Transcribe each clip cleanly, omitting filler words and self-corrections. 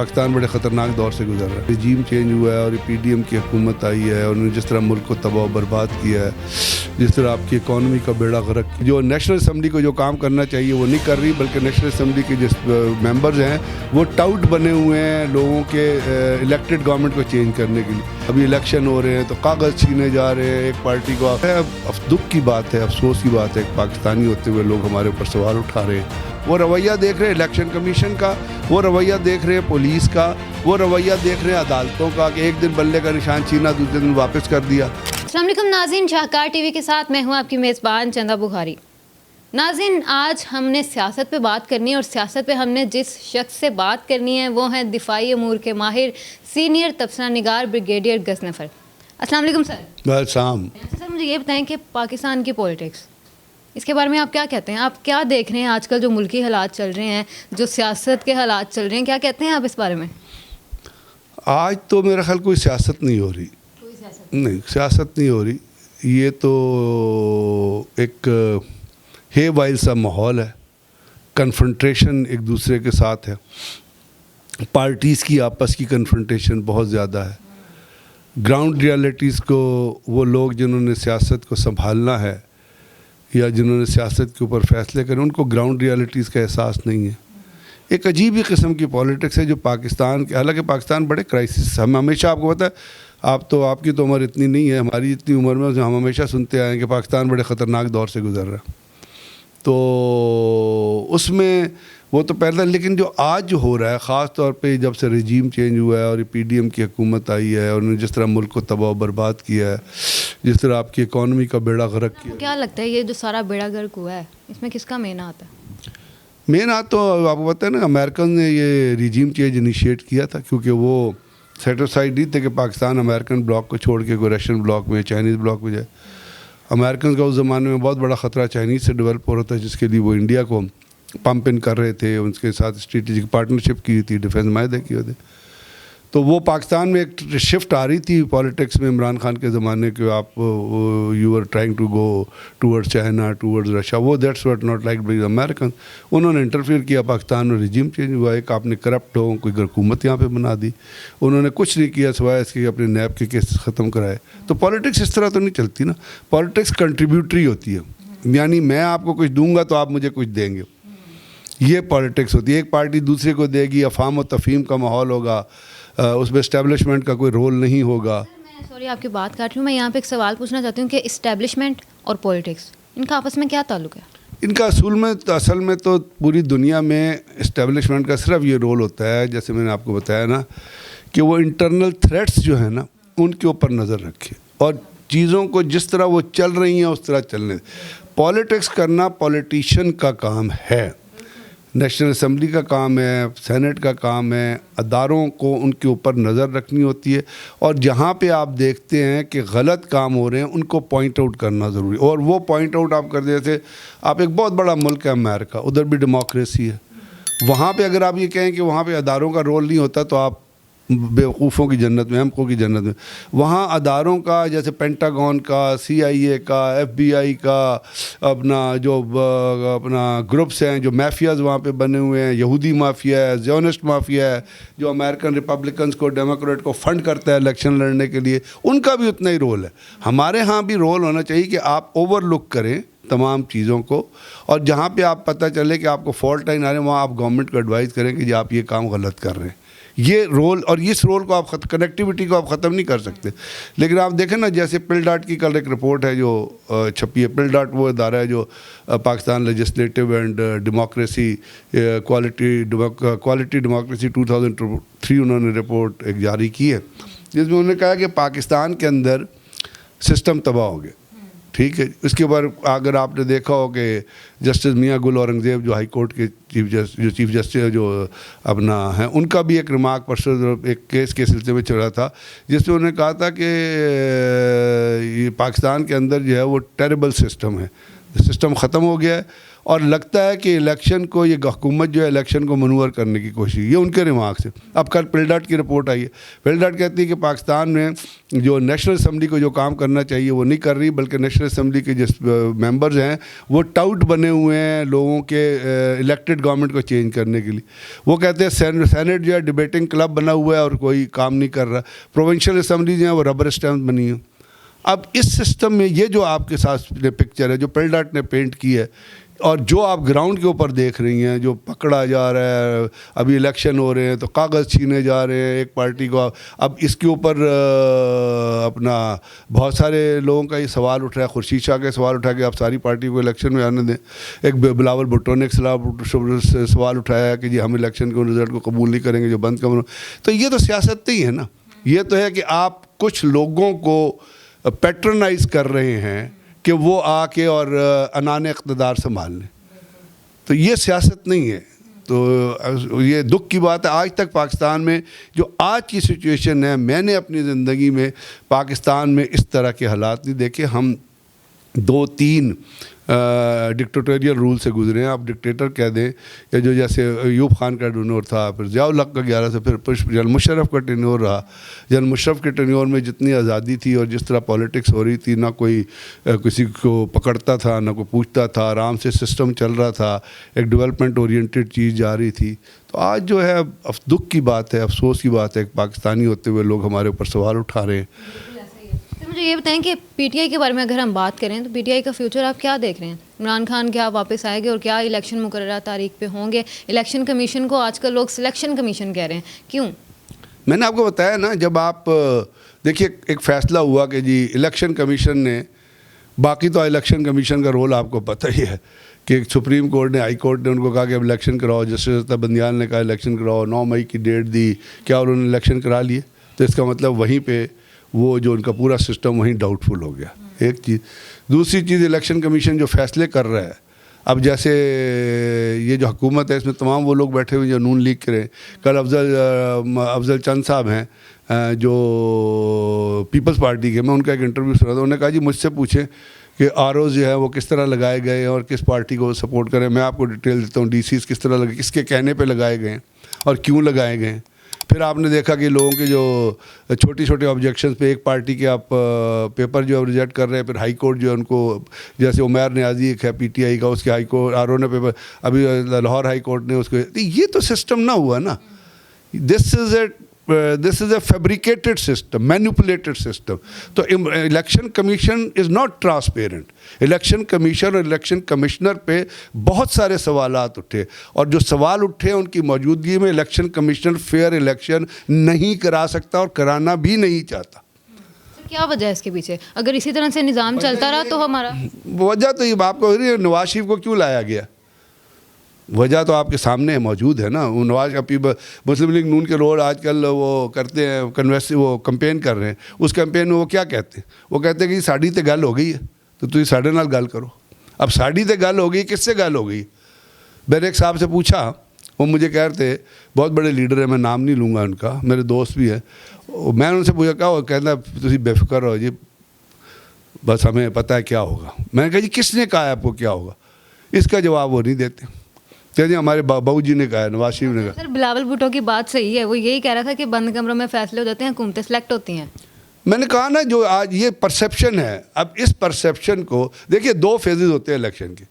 پاکستان بڑے خطرناک دور سے گزر رہا ہے. رجیم چینج ہوا ہے اور یہ پی ڈی ایم کی حکومت آئی ہے اور انہوں نے جس طرح ملک کو تباہ و برباد کیا ہے, جس طرح آپ کی اکانومی کا بیڑا غرق, جو نیشنل اسمبلی کو جو کام کرنا چاہیے وہ نہیں کر رہی, بلکہ نیشنل اسمبلی کے جس ممبرز ہیں وہ ٹاؤٹ بنے ہوئے ہیں لوگوں کے الیکٹڈ گورنمنٹ کو چینج کرنے کے لیے. ابھی الیکشن ہو رہے ہیں تو کاغذ چھینے جا رہے ہیں ایک پارٹی کو. دکھ کی بات ہے, افسوس کی بات ہے, ایک پاکستانی ہوتے ہوئے لوگ ہمارے اوپر سوال اٹھا رہے ہیں. وہ رویہ دیکھ رہے ہیں الیکشن کمیشن کا, وہ رویہ دیکھ رہے ہیں پولیس کا, وہ رویہ دیکھ رہے ہیں عدالتوں کا کہ ایک دن بلے کا نشان چھینا دوسرے دن واپس کر دیا. السلام علیکم ناظرین, شاہکار ٹی وی کے ساتھ میں ہوں آپ کی میزبان چندہ بخاری. ناظرین, آج ہم نے سیاست پہ بات کرنی ہے اور سیاست پہ ہم نے جس شخص سے بات کرنی ہے وہ ہیں دفاعی امور کے ماہر سینئر تبصرہ نگار بریگیڈیئر غضنفر. السلام علیکم سر. السلام. سر مجھے یہ بتائیں کہ پاکستان کی پولیٹکس, اس کے بارے میں آپ کیا کہتے ہیں؟ آپ کیا دیکھ رہے ہیں آج کل جو ملکی حالات چل رہے ہیں, جو سیاست کے حالات چل رہے ہیں, کیا کہتے ہیں آپ اس بارے میں؟ آج تو میرا خیال کوئی سیاست نہیں ہو رہی. نہیں, سیاست نہیں ہو رہی. یہ تو ایک ہے وائل سا ماحول ہے, کنفرنٹریشن ایک دوسرے کے ساتھ ہے, پارٹیز کی آپس کی کنفرنٹیشن بہت زیادہ ہے. گراؤنڈ ریالٹیز کو وہ لوگ جنہوں نے سیاست کو سنبھالنا ہے یا جنہوں نے سیاست کے اوپر فیصلے کرے ان کو گراؤنڈ ریالٹیز کا احساس نہیں ہے. ایک عجیب ہی قسم کی پالیٹکس ہے جو پاکستان کے, حالانکہ پاکستان بڑے کرائسس, ہم ہمیشہ آپ کو پتہ ہے, آپ کی تو عمر اتنی نہیں ہے, ہماری اتنی عمر میں ہم ہمیشہ سنتے آئے ہیں کہ پاکستان بڑے خطرناک دور سے گزر رہا ہے. تو اس میں وہ تو پہلا, لیکن جو آج جو ہو رہا ہے خاص طور پہ جب سے رجیم چینج ہوا ہے اور یہ پی ڈی ایم کی حکومت آئی ہے اور انہوں نے جس طرح ملک کو تباہ و برباد کیا ہے, جس طرح آپ کی اکانومی کا بیڑا غرق کیا. کیا لگتا ہے یہ جو سارا بیڑا غرق ہوا ہے اس میں کس کا مین ہاتھ ہے؟ مین ہاتھ تو آپ کو پتہ ہے نا, امریکن نے یہ رجیم چینج انیشیٹ کیا تھا کیونکہ وہ سیٹسفائڈ نہیں تھے کہ پاکستان امریکن بلاک کو چھوڑ کے کوئی رشین بلاک میں, چائنیز بلاک میں جائے. امریکنز کا اس زمانے میں بہت بڑا خطرہ چائنیز سے ڈیولپ ہو رہا تھا, جس کے لیے وہ انڈیا کو پمپ ان کر رہے تھے, ان کے ساتھ اسٹریٹجک پارٹنرشپ کی تھی, ڈیفینس معاہدے کیے تھے. تو وہ پاکستان میں ایک شفٹ آ رہی تھی پالیٹکس میں عمران خان کے زمانے کے, آپ you are trying to go towards China, towards Russia, وہ that's what not like by American. انہوں نے انٹرفیئر کیا, پاکستان میں رجیم چینج ہوا, ایک آپ نے کرپٹ ہو کوئی حکومت یہاں پہ بنا دی. انہوں نے کچھ نہیں کیا سوائے اس کے اپنے نیب کے کیس ختم کرائے. تو پالیٹکس اس طرح تو نہیں چلتی نا, پالیٹکس کنٹریبیوٹری ہوتی ہے, یعنی میں آپ کو کچھ دوں گا تو آپ مجھے کچھ دیں گے, یہ پالیٹکس ہوتی ہے. ایک پارٹی دوسرے کو دے گی, افہام و تفہیم کا ماحول ہوگا, اس میں اسٹیبلشمنٹ کا کوئی رول نہیں ہوگا. میں سوری آپ کی بات کاٹ رہی ہوں, میں یہاں پہ ایک سوال پوچھنا چاہتی ہوں کہ اسٹیبلشمنٹ اور پولیٹکس ان کا آپس میں کیا تعلق ہے؟ ان کا اصل میں تو پوری دنیا میں اسٹیبلشمنٹ کا صرف یہ رول ہوتا ہے, جیسے میں نے آپ کو بتایا نا, کہ وہ انٹرنل تھریٹس جو ہیں نا ان کے اوپر نظر رکھے اور چیزوں کو جس طرح وہ چل رہی ہیں اس طرح چلنے. پالیٹکس کرنا پولیٹیشین کا کام ہے, نیشنل اسمبلی کا کام ہے, سینٹ کا کام ہے. اداروں کو ان کے اوپر نظر رکھنی ہوتی ہے اور جہاں پہ آپ دیکھتے ہیں کہ غلط کام ہو رہے ہیں ان کو پوائنٹ آؤٹ کرنا ضروری. اور وہ پوائنٹ آؤٹ آپ کر دیتے, آپ ایک بہت بڑا ملک ہے امریکہ, ادھر بھی ڈیموکریسی ہے, وہاں پہ اگر آپ یہ کہیں کہ وہاں پہ اداروں کا رول نہیں ہوتا تو آپ بیوقوفوں کی جنت میں, ہمکوں کی جنت میں. وہاں اداروں کا, جیسے پینٹاگون کا, سی آئی اے کا, ایف بی آئی کا, اپنا جو اپنا گروپس ہیں, جو مافیاز وہاں پہ بنے ہوئے ہیں, یہودی مافیا ہے, زیونسٹ مافیا ہے, جو امریکن ریپبلکنز کو, ڈیموکریٹ کو فنڈ کرتا ہے الیکشن لڑنے کے لیے, ان کا بھی اتنا ہی رول ہے. ہمارے ہاں بھی رول ہونا چاہیے کہ آپ اوور لک کریں تمام چیزوں کو, اور جہاں پہ آپ پتہ چلے کہ آپ کو فالٹ لائن آ رہے ہیں وہاں آپ گورنمنٹ کو ایڈوائز کریں کہ جی آپ یہ کام غلط کر رہے ہیں. یہ رول, اور اس رول کو آپ کنیکٹیوٹی کو آپ ختم نہیں کر سکتے. لیکن آپ دیکھیں نا, جیسے پل ڈاٹ کی کل ایک رپورٹ ہے جو چھپی ہے. پل ڈاٹ وہ ادارہ ہے جو Pakistan legislative and democracy quality democracy 2003 انہوں نے رپورٹ ایک جاری کی ہے, جس میں انہوں نے کہا کہ پاکستان کے اندر سسٹم تباہ ہو گیا. ٹھیک ہے, اس کے بعد اگر آپ نے دیکھا ہو کہ جسٹس میاں گل اورنگزیب جو ہائی کورٹ کے چیف جسٹس جو اپنا ہیں, ان کا بھی ایک ریمارک پرسوں ایک کیس کے سلسلے میں چلا تھا, جس میں انہوں نے کہا تھا کہ یہ پاکستان کے اندر جو ہے وہ ٹیریبل سسٹم ہے, سسٹم ختم ہو گیا ہے اور لگتا ہے کہ الیکشن کو یہ حکومت جو ہے الیکشن کو منور کرنے کی کوشش، یہ ان کے ریمارکس ہے. اب کل پلڈاٹ کی رپورٹ آئی ہے. پلڈاٹ کہتی ہے کہ پاکستان میں جو نیشنل اسمبلی کو جو کام کرنا چاہیے وہ نہیں کر رہی، بلکہ نیشنل اسمبلی کے جس ممبرز ہیں وہ ٹاؤٹ بنے ہوئے ہیں لوگوں کے الیکٹڈ گورنمنٹ کو چینج کرنے کے لیے. وہ کہتے ہیں سینٹ جو ہے ڈبیٹنگ کلب بنا ہوا ہے اور کوئی کام نہیں کر رہا. پروونشل اسمبلی جو ہیں وہ ربر اسٹیمپ بنی ہیں. اب اس سسٹم میں یہ جو آپ کے ساتھ پکچر ہے جو پلڈاٹ نے پینٹ کی ہے اور جو آپ گراؤنڈ کے اوپر دیکھ رہی ہیں، جو پکڑا جا رہا ہے، ابھی الیکشن ہو رہے ہیں تو کاغذ چھینے جا رہے ہیں ایک پارٹی کو. اب اس کے اوپر اپنا بہت سارے لوگوں کا یہ سوال اٹھ رہا ہے. خورشید شاہ کا سوال اٹھا کہ آپ ساری پارٹی کو الیکشن میں آنے دیں. ایک بلاول بھٹو نے ایک سوال اٹھایا ہے کہ جی ہم الیکشن کے رزلٹ کو قبول نہیں کریں گے جو بند کرو. تو یہ تو سیاست نہیں ہے نا. یہ تو ہے کہ آپ کچھ لوگوں کو پیٹرنائز کر رہے ہیں کہ وہ آ کے اور انان اقتدار سنبھال لیں. تو یہ سیاست نہیں ہے. تو یہ دکھ کی بات ہے آج تک پاکستان میں جو آج کی سچویشن ہے، میں نے اپنی زندگی میں پاکستان میں اس طرح کے حالات نہیں دیکھے. ہم 2-3 ڈکٹیٹوریل رول سے گزرے ہیں. آپ ڈکٹیٹر کہہ دیں یا جو جیسے ایوب خان کا ٹینیور تھا، پھر ضیاء الحق کا 11 سے، پھر جنرل مشرف کا ٹینیور رہا. جنرل مشرف کے ٹینیور میں جتنی آزادی تھی اور جس طرح پالیٹکس ہو رہی تھی، نہ کوئی کسی کو پکڑتا تھا نہ کوئی پوچھتا تھا، آرام سے سسٹم چل رہا تھا، ایک ڈیولپمنٹ اورینٹیڈ چیز جا رہی تھی. تو آج جو ہے دکھ کی بات ہے، افسوس کی بات ہے کہ پاکستانی ہوتے ہوئے لوگ ہمارے اوپر سوال اٹھا رہے ہیں. مجھے یہ بتائیں کہ پی ٹی آئی کے بارے میں اگر ہم بات کریں تو پی ٹی آئی کا فیوچر آپ کیا دیکھ رہے ہیں؟ عمران خان کیا واپس آئے گے اور کیا الیکشن مقررہ تاریخ پہ ہوں گے؟ الیکشن کمیشن کو آج کل لوگ سلیکشن کمیشن کہہ رہے ہیں، کیوں؟ میں نے آپ کو بتایا نا، جب آپ دیکھیے ایک فیصلہ ہوا کہ جی الیکشن کمیشن نے، باقی تو الیکشن کمیشن کا رول آپ کو پتہ ہی ہے کہ سپریم کورٹ نے، ہائی کورٹ نے ان کو کہا کہ اب الیکشن کراؤ. جسٹس بندیال نے کہا الیکشن کراؤ. 9 مئی کی ڈیٹ دی. کیا انہوں نے الیکشن کرا لیے؟ تو اس کا مطلب وہیں پہ وہ جو ان کا پورا سسٹم وہیں ڈاؤٹ فل ہو گیا. ایک چیز. دوسری چیز، الیکشن کمیشن جو فیصلے کر رہا ہے، اب جیسے یہ جو حکومت ہے اس میں تمام وہ لوگ بیٹھے ہوئے جو نون لیگ کے رہے. کل افضل چند صاحب ہیں جو پیپلز پارٹی کے، میں ان کا ایک انٹرویو سنا تھا. انہوں نے کہا جی مجھ سے پوچھیں کہ آر اوز جو ہے وہ کس طرح لگائے گئے ہیں اور کس پارٹی کو سپورٹ کریں. میں آپ کو ڈیٹیل دیتا ہوں. ڈی سیز کس طرح لگے، کس کے کہنے پہ لگائے گئے ہیں اور کیوں لگائے گئے ہیں. پھر آپ نے دیکھا کہ لوگوں کے جو چھوٹی چھوٹے آبجیکشنز پہ ایک پارٹی کے آپ پیپر جو ہے ریجیکٹ کر رہے ہیں. پھر ہائی کورٹ جو ہے ان کو، جیسے عمیر نیازی ایک ہے پی ٹی آئی کا، اس کے ہائی کورٹ آر او نے پیپر، ابھی لاہور ہائی کورٹ نے اس کو. یہ تو سسٹم نہ ہوا نا. دس از اے فیبریکیٹڈ سسٹم، مینیپولیٹڈ سسٹم. تو election commission is not transparent. Election commission اور الیکشن کمشنر پہ بہت سارے سوالات اٹھے، اور جو سوال اٹھے ان کی موجودگی میں الیکشن کمیشنر فیئر الیکشن نہیں کرا سکتا اور کرانا بھی نہیں چاہتا. کیا وجہ ہے اس کے پیچھے؟ اگر اسی طرح سے نظام چلتا رہا تو ہمارا وجہ تو یہ آپ کو نواز شریف کو کیوں لایا گیا، وجہ تو آپ کے سامنے موجود ہے نا. وہ نواز مسلم لیگ نون کے لوگ آج کل وہ کرتے ہیں وہ کمپین کر رہے ہیں. اس کمپین میں وہ کیا کہتے ہیں؟ وہ کہتے ہیں کہ ساڑی تے گل ہو گئی ہے تو تھی ساڑے نال گل کرو. اب ساڑی تے گل ہو گئی، کس سے گل ہو گئی؟ میں نے ایک صاحب سے پوچھا، وہ مجھے کہہ رہے تھے، بہت بڑے لیڈر ہیں، میں نام نہیں لوں گا ان کا، میرے دوست بھی ہیں. میں نے ان سے پوچھا کہا، وہ کہنا تھی بے فکر ہو جی، بس ہمیں پتہ ہے کیا ہوگا. میں نے کہا جی کس نے کہا ہے آپ کو کیا ہوگا؟ اس کا جواب وہ نہیں دیتے. جی ہمارے بابو جی نے کہا ہے، نواز شریف نے کہا. سر بلاول بھٹو کی بات صحیح ہے، وہ یہی کہہ رہا تھا کہ بند کمروں میں فیصلے ہو جاتے ہیں، حکومتیں سلیکٹ ہوتی ہیں. میں نے کہا نا جو آج یہ پرسیپشن ہے، اب اس پرسیپشن کو دیکھیے. 2 فیزز ہوتے ہیں الیکشن کے.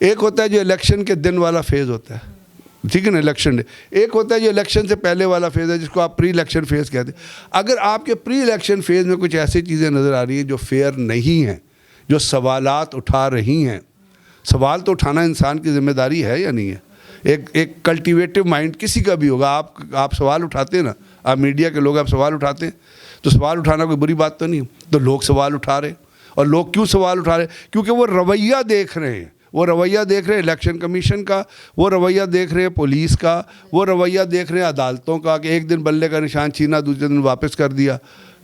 ایک ہوتا ہے جو الیکشن کے دن والا فیز ہوتا ہے، ٹھیک ہے نا، الیکشن ڈے. ایک ہوتا ہے جو الیکشن سے پہلے والا فیز ہے، جس کو آپ پری الیکشن فیز کہتے ہیں. اگر آپ کے پری الیکشن فیز میں کچھ ایسی چیزیں نظر آ رہی ہیں جو فیئر نہیں ہیں، جو سوالات اٹھا رہی ہیں. سوال تو اٹھانا انسان کی ذمہ داری ہے یا نہیں ہے؟ ایک کلٹیویٹو مائنڈ کسی کا بھی ہوگا. آپ سوال اٹھاتے ہیں نا، آپ میڈیا کے لوگ آپ سوال اٹھاتے ہیں، تو سوال اٹھانا کوئی بری بات تو نہیں. تو لوگ سوال اٹھا رہے ہیں، اور لوگ کیوں سوال اٹھا رہے ہیں؟ کیونکہ وہ رویہ دیکھ رہے ہیں. وہ رویہ دیکھ رہے ہیں الیکشن کمیشن کا، وہ رویہ دیکھ رہے ہیں پولیس کا، وہ رویہ دیکھ رہے ہیں عدالتوں کا کہ ایک دن بلے کا نشان چھینا، دوسرے دن واپس کر دیا.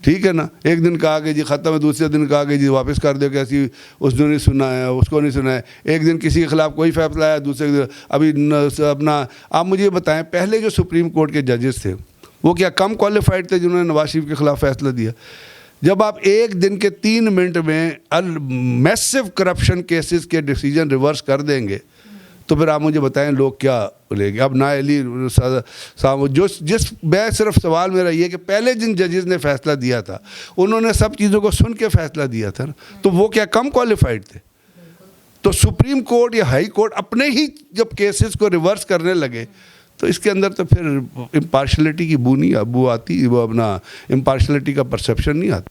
ٹھیک ہے نا، ایک دن کہا کہ جی ختم ہے، دوسرے دن کہا کہ جی واپس کر دو، کیسی اس نے نہیں سنا ہے، اس کو نہیں سنا ہے. ایک دن کسی کے خلاف کوئی فیصلہ آیا، دوسرے دن ابھی اپنا. آپ مجھے یہ بتائیں، پہلے جو سپریم کورٹ کے ججز تھے وہ کیا کم کوالیفائڈ تھے جنہوں نے نواز شریف کے خلاف فیصلہ دیا؟ جب آپ ایک دن کے 3 منٹ میں میسو کرپشن کیسز کے ڈیسیجن ریورس کر دیں گے تو پھر آپ مجھے بتائیں لوگ کیا لیں گے. اب نااہلی صاحب میں صرف سوال میرا یہ کہ پہلے جن ججز نے فیصلہ دیا تھا انہوں نے سب چیزوں کو سن کے فیصلہ دیا تھا نا, تو وہ کیا کم کوالیفائڈ تھے؟ تو سپریم کورٹ یا ہائی کورٹ اپنے ہی جب کیسز کو ریورس کرنے لگے تو اس کے اندر تو پھر امپارشلٹی کی بو آتی, وہ اپنا امپارشلٹی کا پرسیپشن نہیں آتا.